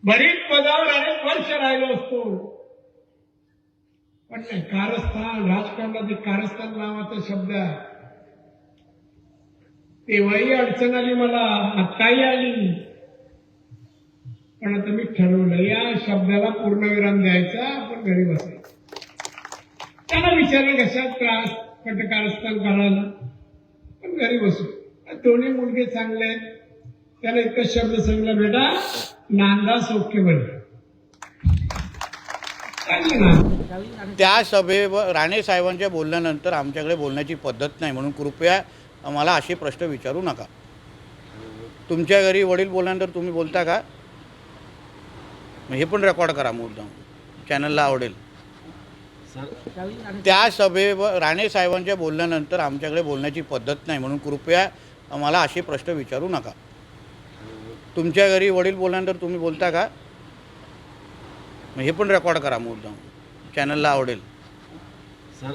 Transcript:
बरीच पदावर अनेक वर्ष राहिलो असतो, पण नाही कारस्थान, राजकारणात एक कारस्थान नावाचा शब्द आहे. तेव्हाही अडचण आली मला, आत्ताही आली, पण आता मी ठरवलं या शब्दाला पूर्णविराम द्यायचा, आपण घरी बसायचं. त्यांना विचारलं कशात त्रास, कारस्थान करायला, पण घरी बसू. दोन्ही मुलगे चांगले आहेत. त्याला एकच शब्द सांगितला, बेटा नांदा सौख्य बने. त्या सभेवर राणे साहेबांच्या बोलल्यानंतर आमच्याकडे बोलण्याची पद्धत नाही, म्हणून कृपया आम्हाला असे प्रश्न विचारू नका. तुमच्या घरी वडील बोलल्यानंतर तुम्ही बोलता का? हे पण रेकॉर्ड करा, मुद्दाम चॅनलला आवडेल. त्या सभेवर राणे साहेबांच्या बोलल्यानंतर आमच्याकडे बोलण्याची पद्धत नाही, म्हणून कृपया आम्हाला असे प्रश्न विचारू नका. तुमच्या घरी वडील बोलल्यानंतर तुम्ही बोलता का? हे पण रेकॉर्ड करा, मुद्दाम चॅनलला आवडेल.